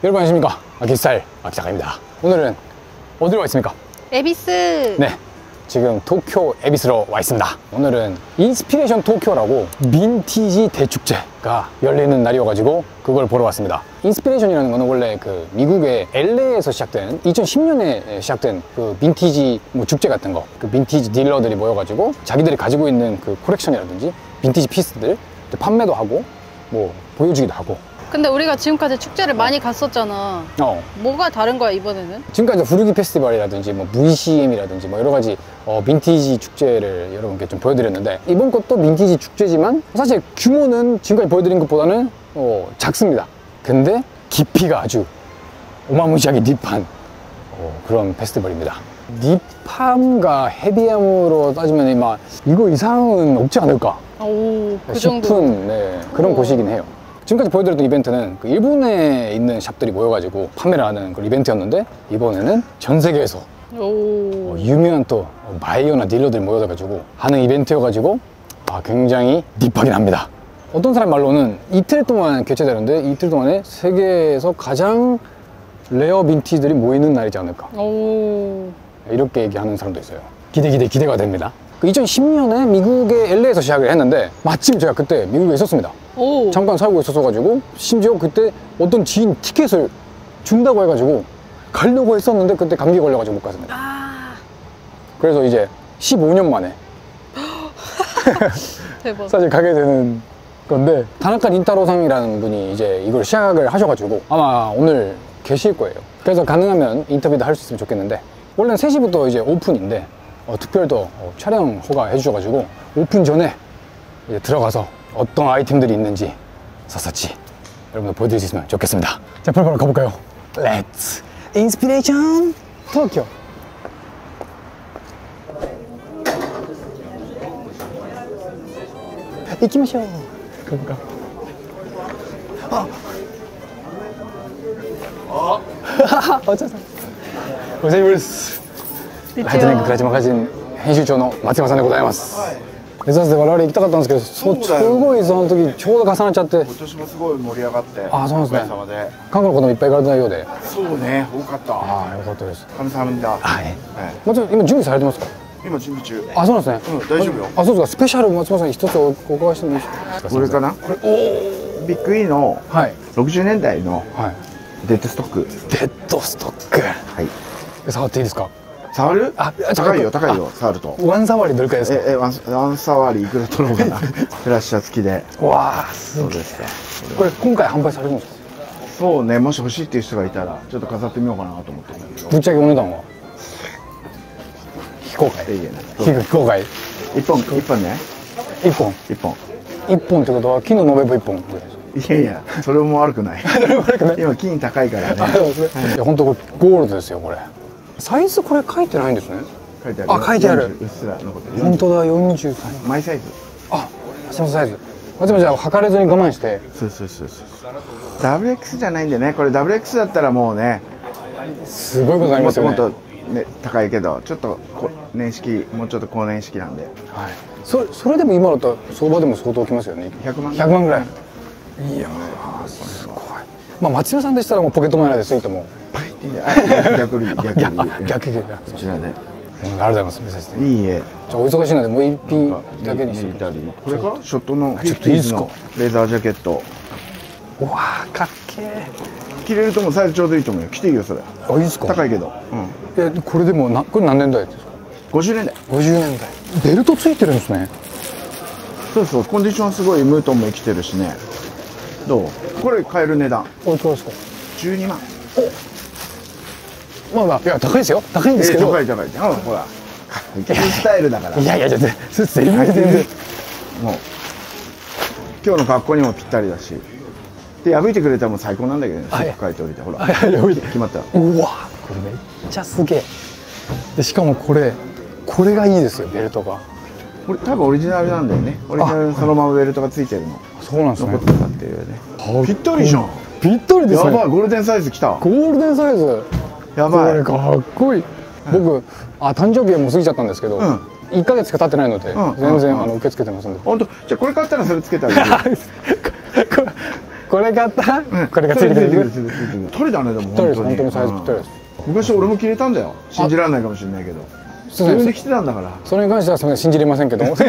여러분 안녕하십니까, 아키스타일 아키작가입니다. 오늘은 어디로 와 있습니까? 에비스. 네, 지금 도쿄 에비스로 와 있습니다. 오늘은 인스피레이션 도쿄라고 빈티지 대축제가 열리는 날이어가지고 그걸 보러 왔습니다. 인스피레이션이라는 거는 원래 그 미국의 LA에서 시작된 2010년에 시작된 그 빈티지 뭐 축제 같은 거, 그 빈티지 딜러들이 모여가지고 자기들이 가지고 있는 그 콜렉션이라든지 빈티지 피스들 판매도 하고 뭐 보여주기도 하고. 근데 우리가 지금까지 축제를 많이 갔었잖아. 뭐가 다른 거야 이번에는? 지금까지 부르기 페스티벌이라든지 뭐 VCM이라든지 뭐 여러 가지 빈티지 축제를 여러분께 좀 보여드렸는데, 이번 것도 빈티지 축제지만 사실 규모는 지금까지 보여드린 것보다는 작습니다. 근데 깊이가 아주 어마무시하게 딥한 그런 페스티벌입니다. 딥함과 헤비함으로 따지면 막 이거 이상은 없지 않을까 그 정도. 싶은 그런 곳이긴 해요. 지금까지 보여드렸던 이벤트는 그 일본에 있는 샵들이 모여가지고 판매를 하는 그런 이벤트였는데, 이번에는 전 세계에서 유명한 또 바이어나 딜러들이 모여가지고 하는 이벤트여가지고 굉장히 딥하긴 합니다. 어떤 사람 말로는 이틀 동안 개최되는데 이틀 동안에 세계에서 가장 레어 빈티지들이 모이는 날이지 않을까, 이렇게 얘기하는 사람도 있어요. 기대가 됩니다. 2010년에 미국의 LA에서 시작을 했는데 마침 제가 그때 미국에 있었습니다. 잠깐 살고 있었어가지고, 심지어 그때 어떤 지인 티켓을 준다고 해가지고 가려고 했었는데 그때 감기 걸려가지고 못 갔습니다. 그래서 이제 15년 만에 대박. 사실 가게 되는 건데, 다나카 린타로상이라는 분이 이제 이걸 시작을 하셔가지고 아마 오늘 계실 거예요. 그래서 가능하면 인터뷰도 할 수 있으면 좋겠는데, 원래는 3시부터 이제 오픈인데 특별도 촬영 허가해 주셔가지고 오픈 전에 이제 들어가서 어떤 아이템들이 있는지 샅샅이 여러분들 보여드릴 수 있으면 좋겠습니다. 자, 바로 가볼까요? Let's Inspiration Tokyo. 이키마쇼. 그런가? 어쩌서? 고생하셨습니다. 하여튼 그라지마 가진編集長の 松山さんでございます。目指して我々行きたかったんですけど、すごいその時ちょうど重なっちゃって。今年もすごい盛り上がって。そうなんですね。おかげさまで。韓国の子供いっぱい行かれたようで。そうね、多かった。よかったです。神様だ。はい。もちろん今準備されてますか？今準備中。そうなんですね。大丈夫よ。そうですか。スペシャル松本さん一つお伺いしてもいいですか？これかな？これビッグイの60年代のデッドストック。デッドストック。はい。触っていいですか？触る？高いよ、触ると。ワンサワリどれくらいですか？ワンサワリいくら取ろうかな。フラッシャー付きで。わあ、そうですか。これ今回販売されるんですか？そうね、もし欲しいっていう人がいたらちょっと飾ってみようかなと思ってるんだけど。ぶっちゃけお値段は？非公開。非公開。一本ね。一本ってことは木の延べ棒1本ぐらいですか？いやそれも悪くない。今金高いからね。いや本当ゴールドですよこれ。サイズこれ書いてないんですね。書いてある。書いてある。うっすら残ってる。本当だ、43。マイサイズ。松本サイズ。松本じゃあ測れずに我慢して。そう。ダブル X じゃないんでね。これダブル X だったらもうね。すごいことになりますよね。もっとね高いけど、ちょっと年式もうちょっと高年式なんで。はい。それでも今だと相場でも相当きますよね。100万。100万ぐらい。いやーすごい。まあ松山さんでしたらもうポケットマネーでついても。逆にこちらで。ありがとうございます。いいえ。じゃあお忙しいのでもう一品だけにして。これか？ショットのちょっといいですか？レザージャケット。うわーかっけえ。着れるともサイズちょうどいいと思うよ。着ていいよそれ。いいですか？高いけど。これでもこれ何年代ですか？50年代。50年代。ベルトついてるんですね。そう、コンディションすごい、ムートンも生きてるしね。どう？これ買える値段。おいくらですか？12万。まあいや高いですよ。高いんですけど。高い。ほら。スタイルだから。いや全然。もう今日の格好にもぴったりだし。で破いてくれたらもう最高なんだけどね。書いておいてほら。決まった。うわこれめっちゃすげえ。でしかもこれがいいですよベルトが。これ多分オリジナルなんだよね。オリジナルそのままベルトがついてるの。そうなんですね。残ってたっていうね。ぴったりじゃん。ぴったりですね。やばいゴールデンサイズきた。ゴールデンサイズ。やばい。これかっこいい。僕誕生日はもう過ぎちゃったんですけど、1ヶ月しか経ってないので全然受け付けてますんで。本当。じゃあこれ買ったらそれつけてあげる。これ買ったらこれがついてくる。取れたね、でも取れです、本当にサイズぴったりです。昔俺も切れたんだよ。信じられないかもしれないけど。それで来てたんだから。それに関してはそれ信じれませんけども。こ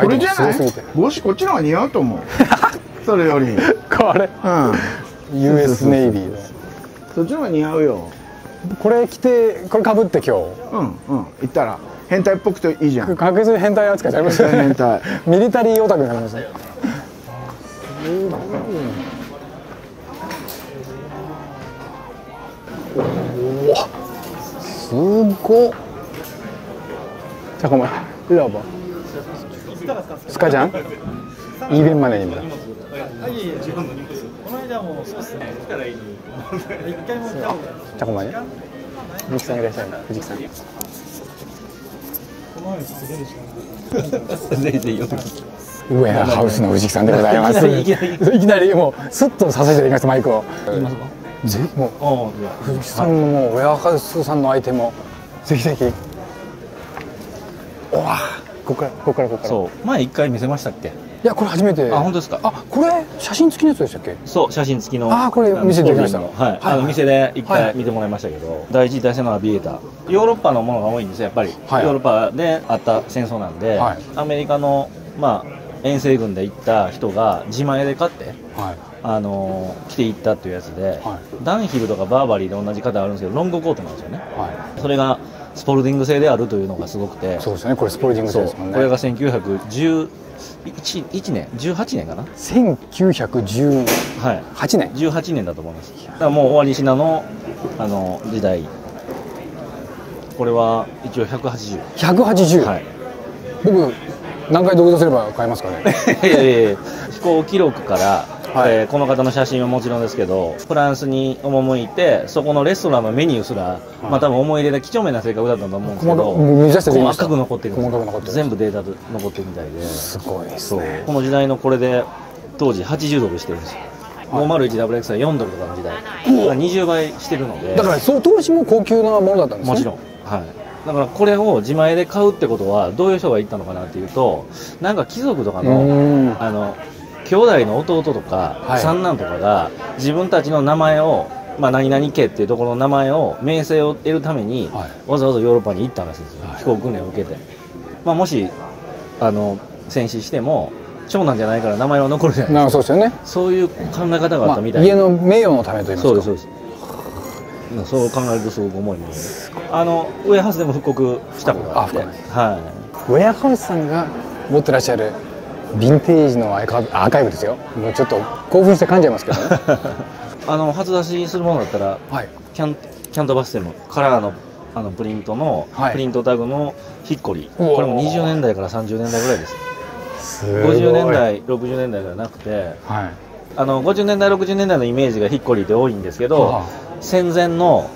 れじゃない？帽子こっちの方が似合うと思う。それより。これ。US ネイビーの。そっちの方が似合うよ。これ着て、これかぶって今日。行ったら変態っぽくていいじゃん。確実に変態扱いされますよね。変態。ミリタリーオタクになりますね。うわ、すごっ。잠깐만 일로 와봐. 스카장 200만 원입니다. 잠깐만요.藤木さんいらっしゃい。藤木さん。ウェアハウスの藤木さんでございます。いきなりもうスッとさせていただきますマイクを。もう藤木さんのもうウェアハウスさんのアイテムをぜひぜひ。わあ、ここから。そう前一回見せましたっけ？いやこれ初めて。あ、本当ですか？あ、これ写真付きのやつでしたっけ？そう、写真付きの。あ、これ見せていただきました。はい、店で一回見てもらいましたけど、第一次大戦のアビエーター、ヨーロッパのものが多いんですよやっぱり。ヨーロッパであった戦争なんで、アメリカの遠征軍で行った人が自前で買って、着ていったっていうやつで、ダンヒルとかバーバリーで同じ型あるんですけどロングコートなんですよね。それがスポルディング製であるというのがすごくて。そうですね、これスポルディング製ですもんね。これが1911年18年かな。1918年。18年だと思います。だからもう終わりしなの時代。これは一応180。180。はい。僕何回同意すれば買えますかね。飛行記録から、この方の写真はもちろんですけど、フランスに赴いてそこのレストランのメニューすら、多分思い入れで几帳面な性格だったと思うんですけど、細かく残ってるんです。全部データで残ってるみたいで。すごいですね。この時代のこれで当時80ドルしてるんですよ。501WX は4ドルとかの時代、20倍してるので。だから当時も高級なものだったんですね。もちろん。はい。だからこれを自前で買うってことはどういう人が行ったのかなっていうと、なんか貴族とかの兄弟の弟とか三男とかが自分たちの名前を、何々家っていうところの名前を名声を得るためにわざわざヨーロッパに行ったらしいんですよ。飛行訓練を受けて、もし戦死しても長男じゃないから名前は残るじゃないですか。そうですよね。そういう考え方があったみたいな。家の名誉のためと言いますか。そうです。そう考えるとすごく重いもので、ウェアハウスでも復刻したことがあって、ウェアハウスさんが持ってらっしゃるヴィンテージのアーカイブですよ。もうちょっと興奮して噛んじゃいますけどね。初出しするものだったら、キャントバステムカラーのプリントの、プリントタグのヒッコリー、これも20年代から30年代ぐらいです。50年代60年代ではなくて、50年代60年代のイメージがヒッコリーって多いんですけど、戦前の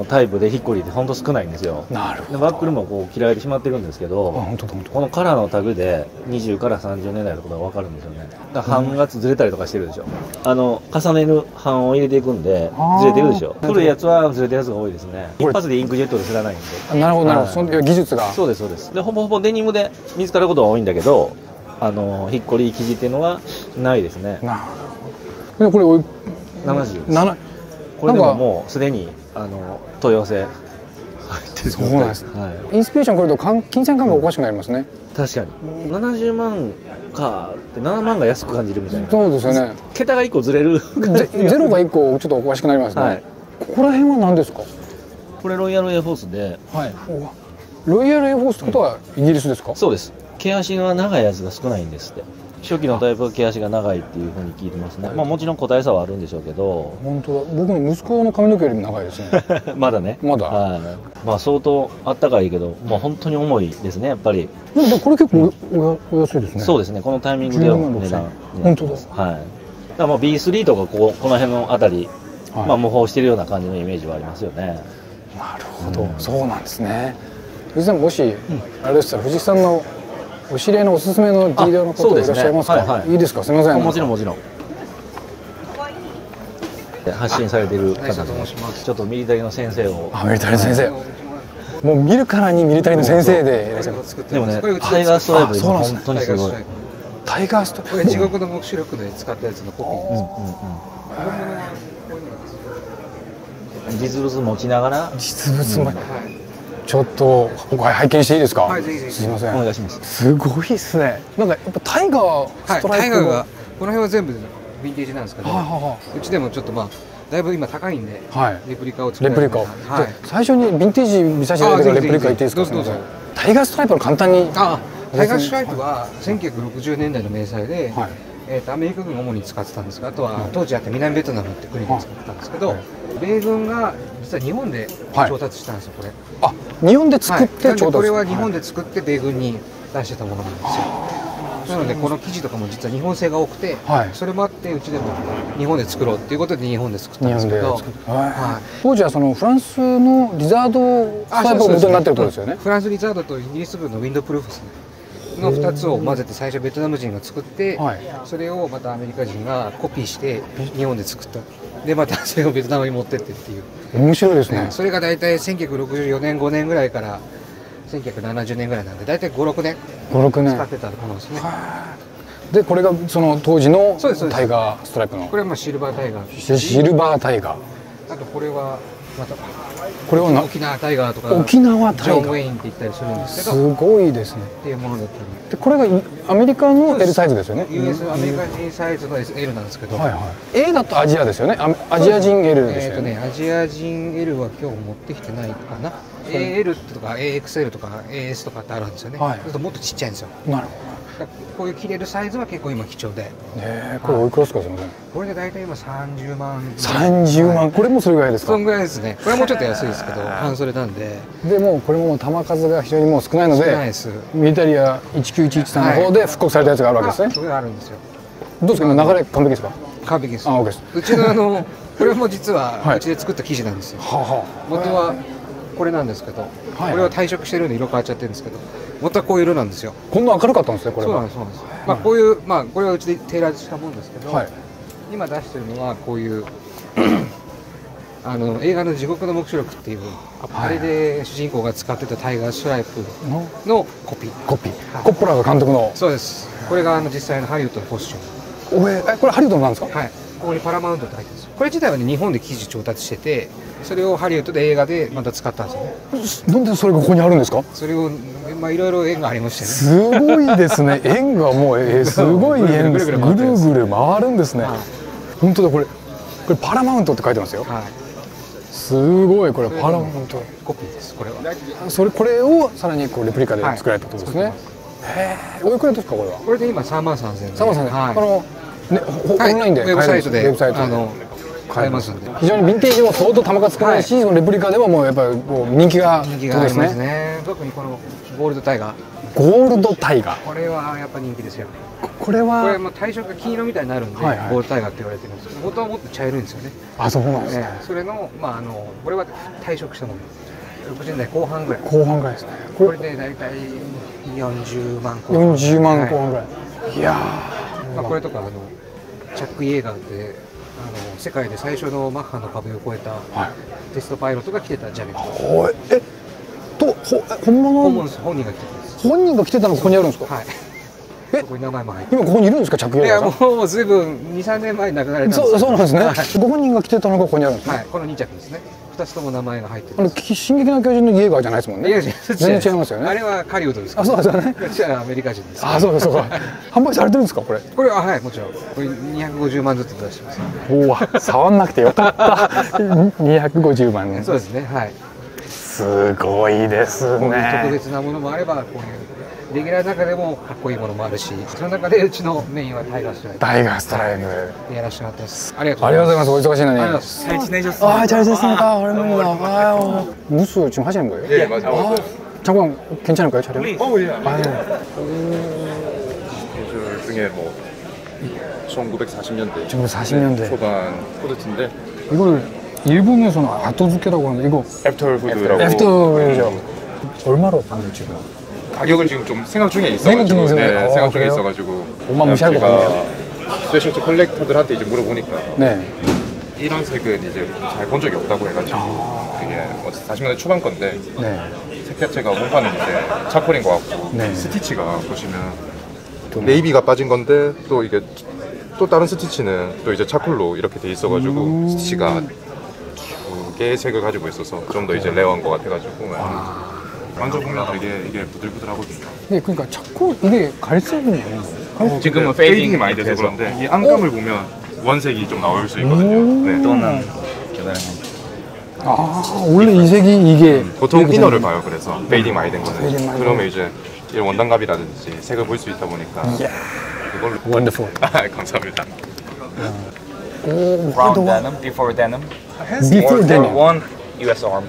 タイプでヒッコリーって本当少ないんですよ。なるほど。バックルもこう切られてしまってるんですけど、このカラーのタグで20から30年代のことが分かるんですよね。だから版がずれたりとかしてるでしょ。重ねる版を入れていくんでずれてるでしょ。古いやつはずれてるやつが多いですね。一発でインクジェットで知らないんで。なるほどなるほど。その技術が。そうですそうです。でほぼほぼデニムで見つかることは多いんだけど、ヒッコリー生地っていうのはないですね。なるほど。これ70。これでももうすでに問い合わせ入ってる。そうなんです。インスピレーション来ると金銭感覚おかしくなりますね。確かに70万かって7万が安く感じるみたいな。そうですよね。桁が1個ずれる。ゼロが1個ちょっとおかしくなりますね。ここら辺は何ですか？これロイヤルエアフォースで。ロイヤルエアフォースってことはイギリスですか？そうです。毛足が長いやつが少ないんですって。初期のタイプは毛足が長いっていうふうに聞いてますね。もちろん個体差はあるんでしょうけど。本当だ。僕の息子の髪の毛よりも長いですね。まだね。まだ。相当あったかいけど、本当に重いですねやっぱり。でもこれ結構お安いですね。そうですね。このタイミングでの値段。本当だ。だからB3 とかこの辺のあたり、模倣してるような感じのイメージはありますよね。なるほど。そうなんですね。藤井さんもしあれでしたら藤井さんのお知り合いのおすすめのディーラーの方いらっしゃいますか？いいですか？すみません。もちろん。発信されている方とちょっとミリタリーの先生を。ミリタリーの先生。もう見るからにミリタリーの先生でいらっしゃいます。でもね、タイガーストライプで本当にすごい。タイガーストライプ。これ地獄の黙示録で使ったやつのコピーです。実物持ちながら。実物も。ちょっと拝見していいですか。はい、ぜひぜひ。すみません。お願いします。すごいですね。なんかやっぱタイガーストライプ。タイガーがこの辺は全部ヴィンテージなんですけど、うちでもちょっとまあだいぶ今高いんで、レプリカを作る。レプリカを。最初にヴィンテージ見させていただいてからレプリカ言っていいですか。どうぞ。タイガーストライプの簡単に。タイガーストライプは1960年代の迷彩で、アメリカ軍が主に使ってたんですが、あとは当時あった南ベトナムって国で使ってたんですけど、米軍が実は日本で調達したんですよ、これ。あ、日本で作って調達。これは日本で作って米軍に出してたものなんですよ。なのでこの生地とかも実は日本製が多くて、それもあってうちでも日本で作ろうっていうことで日本で作ったんですけど、当時はそのフランスのリザードスタイプが元になってるとですよね。フランスリザードとイギリス軍のウィンドプルーフですね。の2つを混ぜて最初ベトナム人が作って、それをまたアメリカ人がコピーして日本で作った。でまたそれをベトナムに持ってってっていう。面白いですね。それが大体1964年5年ぐらいから1970年ぐらいなんで大体5、6年使ってたものですね。でこれがその当時のタイガーストライプの。これはまあシルバータイガー。シルバータイガー。あとこれはまたこれは沖縄タイガーとか沖縄タイガージョン・ウェインって言ったりするんですけど、すごいですねっていうものだったりで、これがアメリカの L サイズですよね。 US アメリカ人サイズの L なんですけど、A だとアジアですよね。アジア人 L ですよね。アジア人 L は今日持ってきてないかな。 AL とか AXL とか AS とかってあるんですよね。そうするともっとちっちゃいんですよ。なるほど。こういう切れるサイズは結構今貴重で。これおいくらですか。すみません。これで大体今30万。30万。これもそれぐらいですか。そんぐらいですね。これはもうちょっと安いですけど、半袖なんで。でもこれも球数が非常にもう少ないので、ミリタリア19113の方で復刻されたやつがあるわけですね。それがあるんですよ。どうですか。今流れ完璧ですか。完璧です。OKです。うちのこれも実はうちで作った生地なんですよ。元はこれなんですけど、これは退色してるんで色変わっちゃってるんですけど、元はこういう色なんですよ。こんな明るかったんですね。これは。そうなんです、そうなんです。まあこういうこれはうちでテーラーしたものですけど、今出してるのはこういう映画の地獄の黙示録っていうあれで主人公が使ってたタイガーストライプのコピー。コッポラが監督の。そうです。これが実際のハリウッドのコスチューム。これハリウッドなんですか。はい。ここにパラマウントって入ってるんです。これ自体はね日本で生地調達してて、それをハリウッドで映画でまた使ったんですよね。なんでそれがここにあるんですか。それをいろいろ縁がありましてね。すごいですね。縁がもうすごい縁です。ぐるぐる回るんですね。本当だ。これパラマウントって書いてますよ。すごい。これパラマウントコピーです。これは。これをさらにこうレプリカで作られたってことですね。おいくらですかこれは。これで今3万3000円。3万3000円。オンラインでウェブサイトで買えますんで。非常にヴィンテージも相当玉が少ないし、レプリカでももうやっぱり人気がありますね。特にこのゴールドタイガー。ゴールドタイガー。これはやっぱ人気ですよ。これはもう対象が金色みたいになるんで、ゴールドタイガーって言われてるんですけど、元はもっと茶色いんですよね。あ、そうなんですね。それのこれは退色したもの。60年代後半ぐらい。後半ぐらいですね。これで大体40万後半。40万後半ぐらい。いやー。これとかチャック・イエーガーって世界で最初のマッハの壁を越えたテストパイロットが着てたジャケット。本人が着てたんです。本人が着てたのここにあるんですか。はい。ここに名前も入って今ここにいるんですか。チャック・イエーガーさん。いやもうずいぶん2、3年前に亡くなられたんです。そうなんですね。ご本人が着てたのがここにあるんですね。この2着ですね。2つとも名前が入ってる。進撃の巨人のイエーガーじゃないですもんね。全然違いますよね。あれはカリウッドです。あ、そうですよね。こっちはアメリカ人です。あ、そうですそうか。販売されてるんですかこれ。これははいもちろん。これ250万ずつ出してます。おお、触んなくてよかった。250万ね。そうですね。はい。すごいですね。特別なものもあればこういうレギュラーの中でもかっこいいものもあるし、その中でうちのメインはタイガーストライプ。タイガーストライプでやらせてもらってます。ありがとうございます。お忙しいのに。잘 지내셨어요? 잘 지냈습니다. 오랜만입니다. 무수 지금 하시는 거예요? 네, 맞아요. 잠깐 괜찮을까요, 촬영? 예. 스케줄 중에 뭐 1940년대 1940년대 초반 후드티인데 이걸 일본에서는 아토즈케라고 하는데 이거 애프터 후드라고. 애프터죠. 얼마로 파는 지금? 가격을 지금 좀 생각 중에 있어가지고 생각 중에 있어가지고 옷만 무시할 것 같네요. 스웨셔츠 컬렉터들한테 이제 물어보니까 네. 이런 색은 이제 잘 본 적이 없다고 해가지고 이게 40년대 초반 건데 색 자체가 원판은 이제 차콜인 것 같고 스티치가 보시면 네이비가 빠진 건데 또 이게 또 다른 스티치는 또 이제 차콜로 이렇게 돼 있어가지고 스티치가 두 개의 색을 가지고 있어서 좀 더 이제 레어한 것 같아가지고 만져보면 되게 이게 부들부들하거든요. 이게 그러니까 차콜 이게 갈색이네요. 지금은 페이딩이 많이 돼서 그런데 이 안감을 보면 원색이 좀 나올 수 있거든요. 네. 또는 원래 이 색이 이게 보통 이너를 봐요. 그래서 페이딩 많이 된 거는 페이딩 많이 그러면 이제 이런 원단갑이라든지 색을 볼 수 있다 보니까 이걸로 원더풀. 감사합니다. Brown denim, before denim. Before World War denim. One, U.S. Army.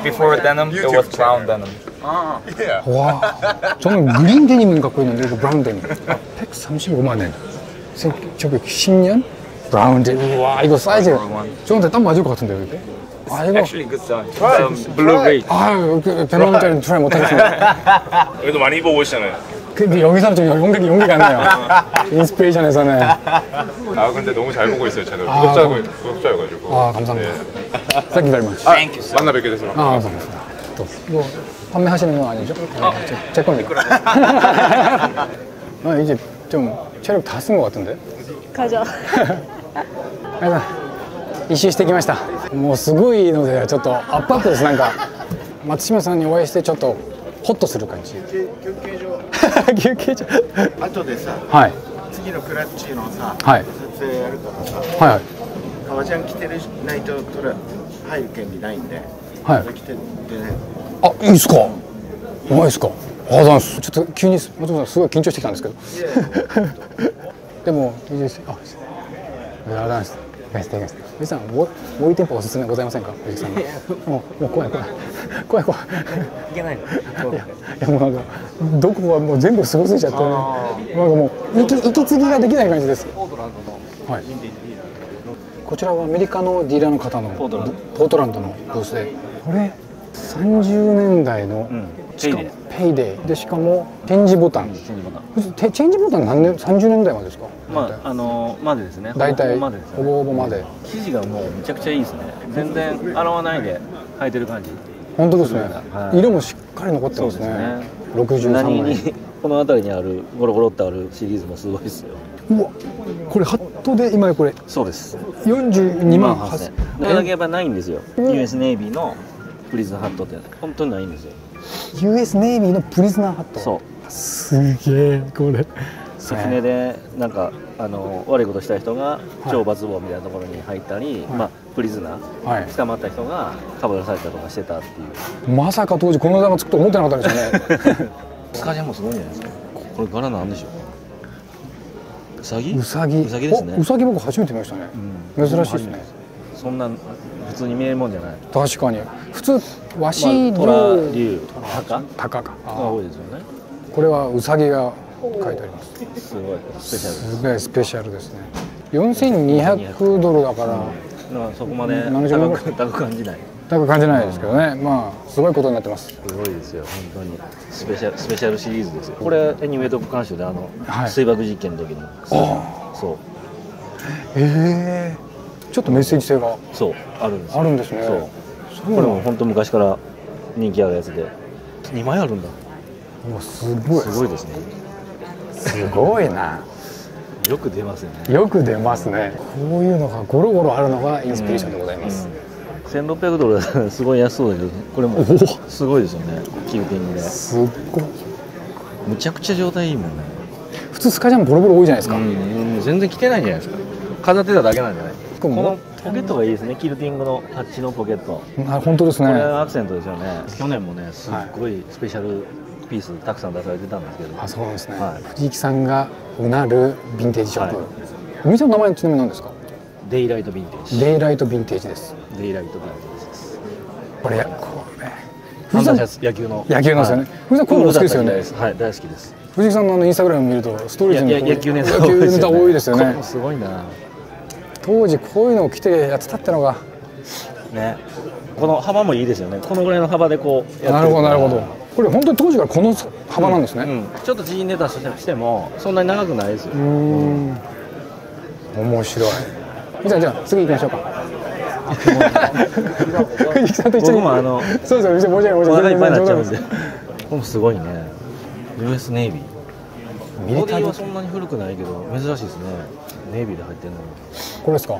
Before denim, it was brown denim. 와, 저는 그린 데님은 갖고 있는데 이거 브라운 데님. 135만 원. 1910년 브라운 데님. 와, 이거 사이즈 저한테 딱 맞을 것 같은데요, 이게? 아, 이거. Actually, good size. Blue rate. 아, 베트남짜리는 트라이 못하겠습니다. 그래도 많이 입어보시잖아요. 근데 여기서 좀 용기가 안 나요. 인스피레이션에서는. 아 근데 너무 잘 보고 있어요 채널. 구독자여가지고. 아, 감사합니다. Thank you very much. Thank you, sir. 만나 뵙게 돼서 감사합니다. 또 이거 판매하시는 건 아니죠? 제 겁니다. 이제 좀 체력 다 쓴 것 같은데? 会場一周してきました。もうすごいのでちょっとアップアップです。なんか松島さんにお会いしてちょっとホッとする感じ。休憩所後でさ、はい次のクラッチのさ、はい撮影やるからさ、はい革ジャン着てるないと入る権利ないんで、はい着てってね。あ、いいですか。うまいですか。ありがとうございます。ちょっと急に松島さんすごい緊張してきたんですけど。でもいいです。ありがとうございます。藤井さん、もう一店舗おすすめございませんか、藤井さんの。もう怖い。いけないの。いやもうなんかどこはもう全部すごすぎちゃって、なんかもう息継ぎができない感じです。はい。こちらはアメリカのディーラーの方のポートランドのブースで、これ30年代のペイデイで、しかもチェンジボタン。チェンジボタン何年？30年代までですか？までですね。大体ほぼほぼまで。生地がもうめちゃくちゃいいですね。全然洗わないで履いてる感じ。本当ですね。色もしっかり残ってますね。63枚。にこの辺りにあるゴロゴロってあるシリーズもすごいですよ。うわ、これハットで今これ。そうです。42万8000。これだけやっぱないんですよ。US ネイビーのプリズンハットって本当にないんですよ。US ネイビーのプリズナーハット。そう。すげえこれ。船でなんか悪いことした人が懲罰房みたいなところに入ったり、プリズナー捕まった人がかぶらされたりとかしてたっていう。まさか当時この値段がつくと思ってなかったですよね。スカジャンもすごいんじゃないですか。これ柄なんでしょう。ウサギ？ウサギですね。ウサギ僕初めて見ましたね。珍しいですね。そんな普通に見えるもんじゃない。確かに普通ワシ竜、タカか。多いですよね。これはウサギが書いてあります。すごいスペシャルです。すごいスペシャルですね。4200ドルだから、そこまで高く感じない。高く感じないですけどね。まあすごいことになってます。すごいですよ本当にスペシャルシリーズですよ。これエニウェイト監修で水爆実験の時の。そう。ちょっとメッセージ性がそうあるんです。あるんですね。そう。これも本当昔から人気あるやつで2枚あるんだ。もうすごい。すごいですね。すごいな。よく出ますよね。よく出ますね。こういうのがゴロゴロあるのがインスピレーションでございます。1600ドルはすごい安そうだけど、これもすごいですよね。キルティングで。すっごい。むちゃくちゃ状態いいもんね。普通スカジャンボロボロ多いじゃないですか。全然着てないんじゃないですか。飾ってただけなんじゃない。このポケットがいいですね。キルティングのハッチのポケット。本当ですね。これアクセントですよね。去年もねすっごいスペシャルピースたくさん出されてたんですけど。あ、そうなんですね。藤木さんがうなるヴィンテージショップ。お店の名前ちなみに何ですか？デイライトヴィンテージ。デイライトヴィンテージです。デイライトヴィンテージです。これ野球のですよね。藤木さんこういうの好きですよね。はい、大好きです。藤木さんのインスタグラム見るとストーリーズに野球ネタ多いですよね。すごいな。当時こういうのを着てやってたってのがね。この幅もいいですよね。このぐらいの幅でこうやってる。なるほどなるほど。これ本当に当時からこの幅なんですね。ちょっと縮んでたとしてもそんなに長くないですよ。面白い。じゃあ次行きましょうか。藤木さんと一緒に。僕もそうですよ。申し訳ない。お腹いっぱいになっちゃうんで。これもすごいね。US ネイビー。ボディはそんなに古くないけど珍しいですね。ネイビーで入ってるの。これですか、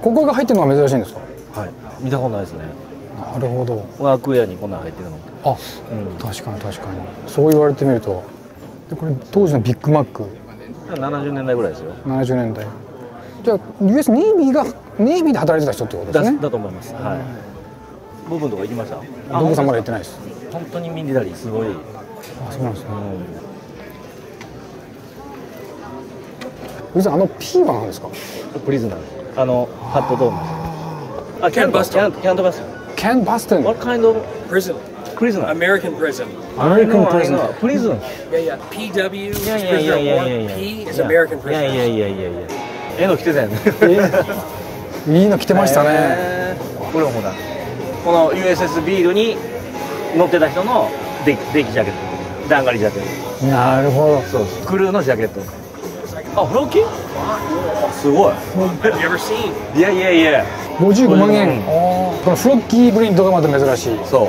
ここが入ってるのが珍しいんですか？はい、見たことないですね。なるほど。ワークウェアにこんなの入ってるの。あ、確かに確かに。そう言われてみると。でこれ当時のビッグマック。70年代ぐらいですよ。70年代。じゃあ US ネイビーで働いてた人ってことですね。だと思います。はい。部分とか行きました？ドブさんまだ行ってないです。本当にミリタリーすごい。あ、そうなんですね。P は何ですか？プリズナー。ハットドーム。あ、キャンバストン。キャンバストン。キャンバストン。What kind of prison? Prisoner. American prison. American prison. Prison. Yeah. PW is prisoner of war. P is American prison. いや。絵の着てたよね。いいの着てましたね。これもほら、この USS ビールに乗ってた人のデッキジャケット、ダンガリジャケット。なるほど。そうです。クルーのジャケット。あ、フロッキー？すごい。Have you ever seen? いや。55万円。このフロッキープリントがまた珍しい。そう。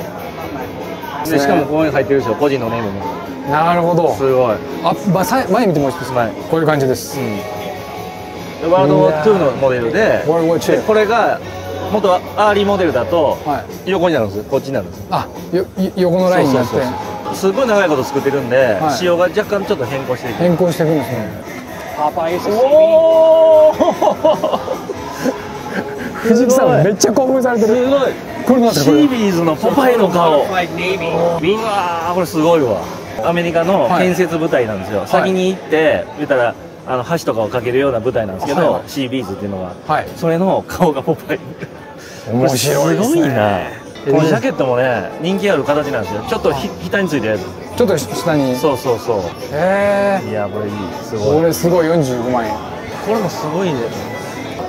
でしかもここに入ってるでしょ、個人のネームも。なるほど。すごい。前見てもいいですか？こういう感じです。ワールドワー2のモデルで、これが元アーリーモデルだと横になるんですよ。こっちになるんですよ。あ、横のラインになって。すごい長いこと作ってるんで、仕様が若干ちょっと変更していく。変更していくんですね。パパイス。おお。藤木さんめっちゃ興奮されてる。すごい。これなんですか？シービーズのポパイの顔。うわー、これすごいわ。アメリカの建設部隊なんですよ。先に行って言ったら橋とかを架けるような部隊なんですけど、シービーズっていうのは、それの顔がポパイ。面白いですね。すごいな。このジャケットもね、人気ある形なんですよ。ちょっと膝についてるやつ。ちょっと下に。そう。へえ。いや、これいい。すごい。これすごい45万円。これもすごいね。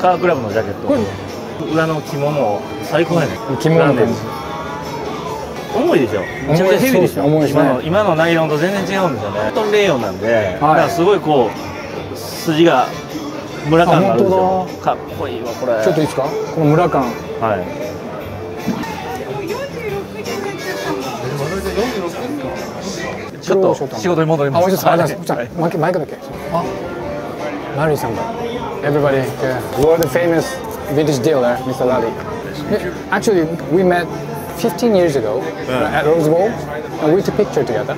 カークラブのジャケット。裏の肝も最高やね。肝なんです。重いでしょ。めちゃくちゃヘビーでしょ。重いですね。今のナイロンと全然違うんですよね。本当にレーヨンなんで、だからすごいこう筋がムラ感があるんですよ。かっこいいわこれ。ちょっといいですか？このムラ感。はい。ちょっと仕事に戻ります。マイクだけ。あ、ラリーさんだ。Everybody, you're the famous vintage dealer, Mr. Lally. Actually, we met 15 years ago at Rose Bowl, and we took a picture together.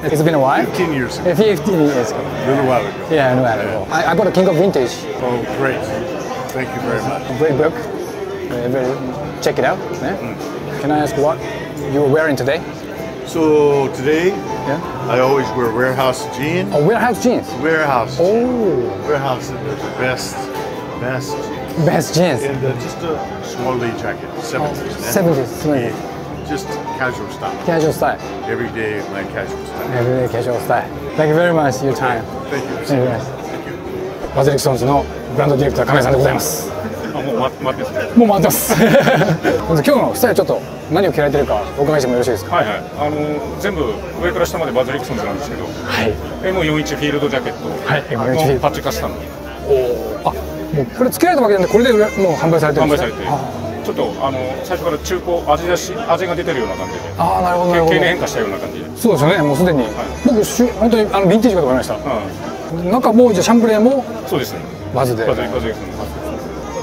It's been a while. 15 years ago. 15 years ago. A little while ago. Yeah, a while ago. I got a King of Vintage. Oh, great. Thank you very much. Great book. Check it out. Can I ask what you were wearing today? So today, I always wear warehouse jeans. Oh, warehouse jeans. Warehouse. Oh. Warehouse is the best jeans. Best jeans. And just a swaddling jacket, 70s. 70s. Yeah. Just casual style. Casual style. Every day, my casual style. Everyday casual style. Thank you very much for your time. Thank you. Thank you. バズリクソンズのブランドディレクター亀井さんでございます。もう待ってます。もう待ってます。今日のスタイルちょっと何を着られてるかお伺いしてもよろしいですか？はいはい。全部上から下までバズリクソンズなんですけど、はい。M41 フィールドジャケット、はい。M41 パッチカスタム。おお。あ、もうこれ付けられたわけなんでこれでもう販売されてるんですか？販売されて。ちょっと最初から中古味が出てるような感じで。ああ、なるほどなるほど。経年変化したような感じで。そうですよね。もうすでに。僕本当にヴィンテージかと思いました。中もじゃシャンブレーも。そうですね。バズで。バズリクソンズ。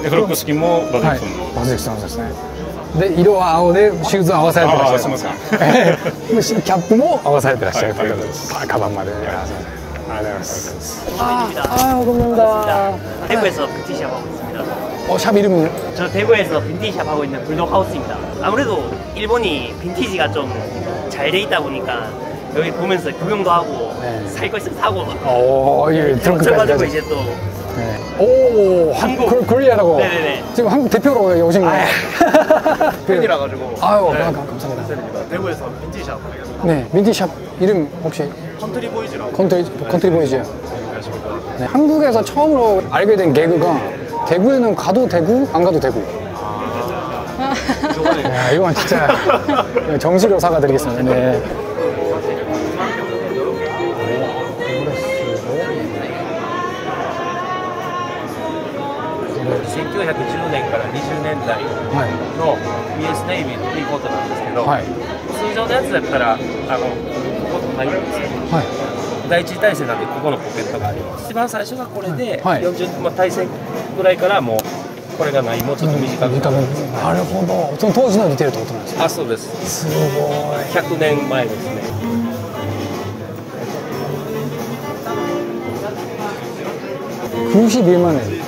でフロックスキンもバズリクソンズ。バズリクソンズですね。で色は青でシューズは合わされてらっしゃる。すみません。キャップも合わされてらっしゃるということです。カバンまで。ありがとうございます。대구에서 빈티지 샵하고 있습니다. 샵 이름은? 저 대구에서 빈티지 샵하고 있는 불독하우스입니다. 아무래도 일본이 빈티지가 좀 잘 돼 있다 보니까 여기 보면서 구경도 하고 살 거 있으면 사고. 예, 들어가지고 이제 또. 오, 한국 코리아라고. 네네네. 지금 한국 대표로 오신 거예요? 팬이라 가지고. 아유, 감사합니다. 대구에서 빈티지 샵. 네, 빈티지 샵 이름 혹시? 컨트리 보이즈라고. 컨트리 보이즈요. 네, 한국에서 처음으로 알게 된 개그가 대구에는 가도 되고 안 가도 되고. 야, 이건 진짜 정식으로 사과드리겠습니다. 네. 1910年から20年代の US ネイビーのフリーコートなんですけど、通常のやつだったらここと入るんですよ。第一次大戦なんでここのポケットがあります。一番最初がこれで、はい40、まあ、大戦ぐらいからもうこれがない、もうちょっと短くなる。なるほど。その当時のディテールってことなんですか。あ、そうです。すごい。100年前ですね。90ビルマネー。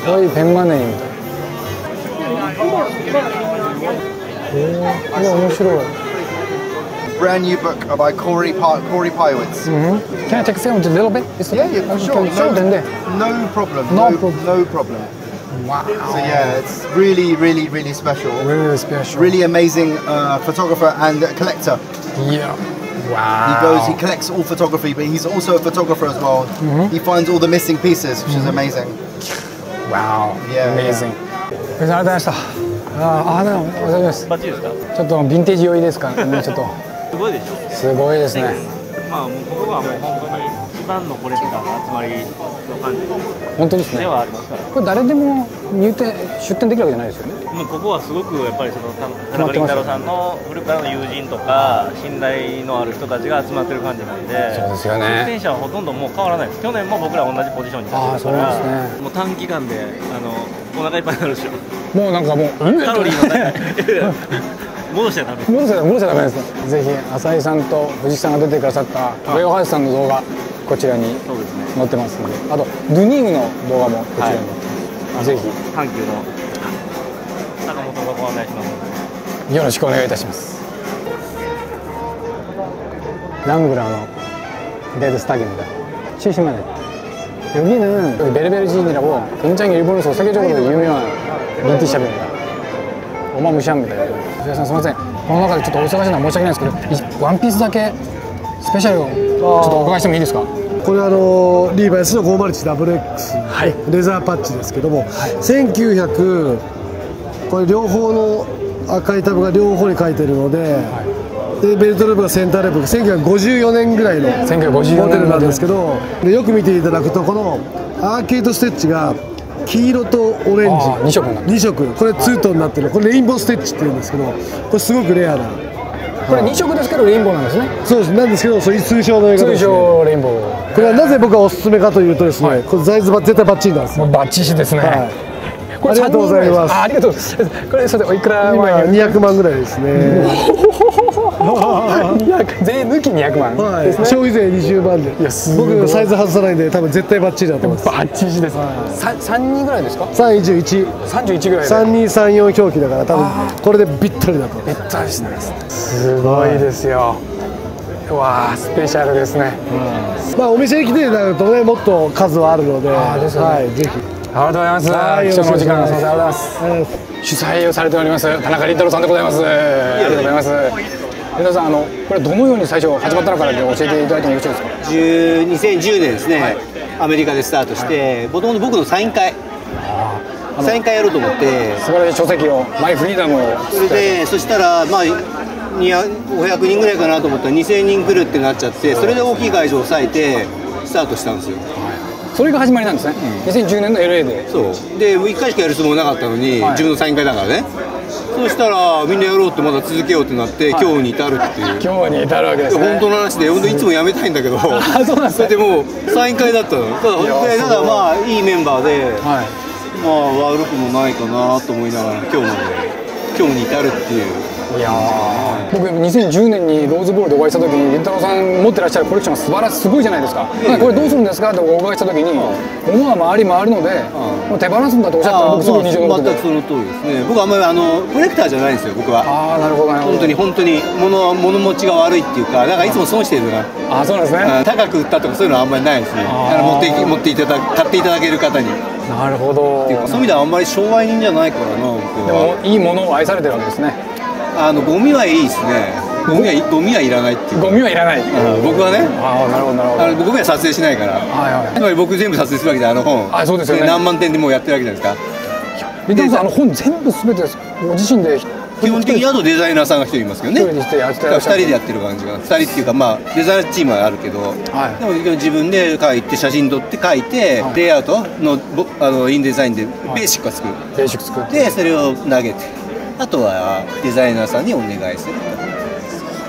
こういうペンマネーみたいな。面白い。Brand new book by Corey Piewitz. Can I take a second a little bit? Yeah, yeah, sure. No problem. No problem. Wow. So yeah, it's really, really, really special. Really special. Really amazing photographer and collector. Yeah. Wow. He collects all photography, but he's also a photographer as well. He finds all the missing pieces, which is amazing. Wow. Yeah. Amazing. ありがとうございました。あ、どうもお疲れ様です。バッチリですか？ちょっとヴィンテージ寄りですかね。ちょっと。すごいでしょ。すごいですね。まあもうここはもう本当に一番のコレクターの集まりの感じ。本当ですね。ではありますから。これ誰でも出店できるわけじゃないですよね。もうここはすごくやっぱりその田中麟太郎さんの古くからの友人とか信頼のある人たちが集まってる感じなんで。そうですよね。出店者はほとんどもう変わらないです。去年も僕ら同じポジションに立ってるから。もう短期間でお腹いっぱいになるでしょ。もうなんかもうカロリーの高い戻しちゃダメです。戻しちゃダメです。ぜひ浅井さんと藤木さんが出てくださったウェオハウスさんの動画こちらに載ってますので、あとドゥニームの動画もこちらに載ってます。ぜひ阪急の坂本がご案内しますのでよろしくお願いいたします。ラングラーの레드스탁입니다. 70만 원. 여기는 베르베르진이라고 굉장히 일본에서 세계적으로 유명한 빈티지샵입니다. 어마무시합니다. 그래서 선생님, この中でちょっとお忙しいのは申し訳ないですけど、ワンピースだけスペシャルをちょっとお伺いしてもいいですか？これはリーバイスの 501WX、はい、レザーパッチですけども、はい、1900これ両方の赤いタブが両方に書いてるので、はい、でベルトループがセンターレープが1954年ぐらいのモデルなんですけど、でよく見ていただくとこのアーケードステッチが黄色とオレンジ2色、これツートンになってる、これレインボーステッチっていうんですけど、これすごくレアな。これ2色ですけどレインボーなんですね。そうです。なんですけど、そういう通称の映画ですね。通称レインボー。これはなぜ僕がおすすめかというとですね、はい、これサイズ絶対バッチリなんです。もうバッチリですね。はい、ありがとうございます。ありがとうございます。これそれでおいくら？今200万ぐらいですね。税抜き200万。はい。消費税20万で。いやすごい。僕サイズ外さないんで多分絶対バッチリだと思います。バッチリです。32ぐらいですか？31。31ぐらい。3234表記だから多分これでびったりだと。びったりしてます。すごいですよ。わあスペシャルですね。まあお店に来ていただくとねもっと数はあるので、はいぜひ。ありがとうございます。貴重なお時間ありがとうございます。主催をされております田中麟太郎さんでございます。ありがとうございます。麟太郎さんこれどのように最初始まったのか教えていただいてもよろしいですか？2010年ですね、はい、アメリカでスタートして、もともと僕のサイン会やろうと思って、素晴らしい書籍をマイフリーダムをそれでそしたらまあ500人ぐらいかなと思ったら2000人来るってなっちゃって、それで大きい会場を抑えてスタートしたんですよ。それが始まりなんですね。2010年の LA で。そうで1回しかやるつもりなかったのに、自分のサイン会だからね。そうしたらみんなやろうってまた続けようってなって、今日に至るっていう。今日に至るわけですね。本当の話で、本当いつもやめたいんだけど。そうなんですね。でもサイン会だったの。ただまあいいメンバーで、まあ悪くもないかなと思いながら今日に至るっていう。いや僕2010年にローズボールでお会いした時に麟太郎さん持ってらっしゃるコレクションが素晴らしい、すごいじゃないですか。これどうするんですかってお伺いした時に、物は回るのでもう手放すんだとおっしゃったら僕すぐ20年全くその通りですね。僕はあんまりコレクターじゃないんですよ僕は。なるほどなるほど。本当に物持ちが悪いっていうか、だからいつも損してるな。そうなんですね。高く売ったとかそういうのはあんまりないですね。買っていただける方に。なるほど。そういう意味ではあんまり商売人じゃないからな僕は。でもいいものを愛されてるわけですね。ゴミはいいですね。ゴミはいらないっていう。ゴミはいらない。僕はね。なるほどなるほど。ゴミは撮影しないから。つまり僕全部撮影するわけで本。そうですよね。何万点でもうやってるわけじゃないですか。麟太郎さん本全部全てご自身で。基本的にあとデザイナーさんが1人いますけどね。2人でやってる感じが。2人っていうかまあデザイナーチームはあるけど、でも自分で書いて写真撮って書いてレイアウトのインデザインでベーシックを作る。ベーシック作って。でそれを投げて。あとはデザイナーさんにお願いする。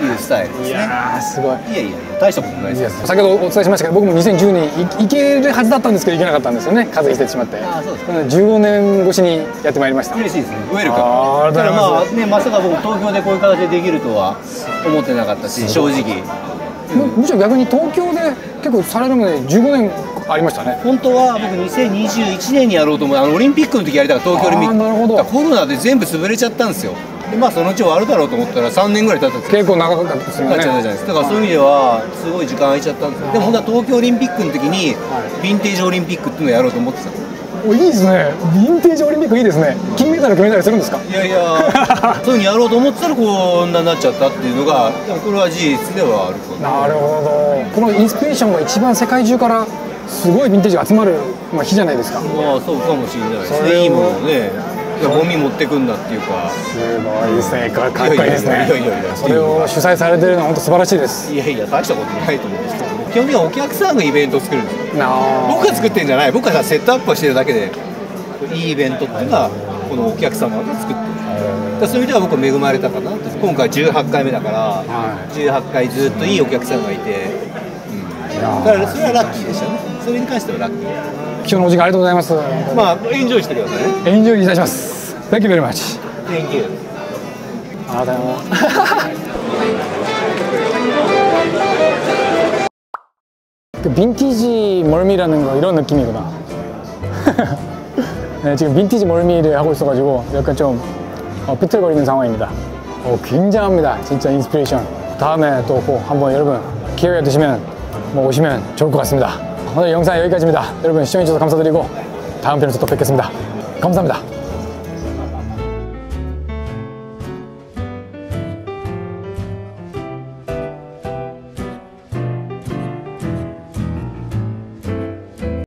いうスタイルですね。いやーすごい。いやいや大したことないです。先ほどお伝えしましたけど、僕も2010年行けるはずだったんですけど行けなかったんですよね。風邪ひいてしまって。あ、そうですか。15年越しにやってまいりました。嬉しいですね。ウェルカム。だからまあね、まさか僕東京でこういう形でできるとは思ってなかったし、正直。むしろ逆に東京で結構されるまで15年ありましたね。本当は僕2021年にやろうと思う、オリンピックの時やりたかった、東京オリンピック。なるほど。コロナで全部潰れちゃったんですよ。でまあそのうち終わるだろうと思ったら3年ぐらい経ったんですよ。結構長かったですよね。だからそういう意味ではすごい時間空いちゃったんですよ。でも本当は東京オリンピックの時にヴィンテージオリンピックっていうのをやろうと思ってた。いいですね。ヴィンテージオリンピックいいですね。金メダル決めたりするんですか？いやいやそういうのやろうと思ってたらこんなになっちゃったっていうのが、でもこれは事実ではあると。なるほど。このインスピレーションが一番世界中からすごいヴィンテージが集まる日じゃないですか。まあそうかもしれないですね。いいものをね、ゴミ持ってくんだっていうか。すごいですね。かっこいいですね。それを主催されてるのは本当素晴らしいです。いやいや大したことないと思うんですけど、基本的にはお客さんがイベントを作るんですよ。僕が作ってるんじゃない。僕がセットアップをしてるだけで、いいイベントっていうのはこのお客様が作ってる。そういう意味では僕は恵まれたかなと。今回18回目だから、18回ずっといいお客さんがいて、だからそれはラッキーでしたね。それに関してはラッキー。今日のお時間ありがとうございます。まあエンジョイしてくださいね。エンジョイいたします。Thank you very much. Thank you. ありがとうございます。빈티지 멀미라는 거 이런 느낌이구나. 네, 지금 빈티지 멀미를 하고 있어가지고 약간 좀 삐뚤거리는 상황입니다. 굉장합니다. 진짜 인스피레이션. 다음에 또 꼭 한번 여러분 기회가 되시면 오시면 좋을 것 같습니다. 오늘 영상 여기까지입니다. 여러분 시청해주셔서 감사드리고 다음 편에서 또 뵙겠습니다. 감사합니다.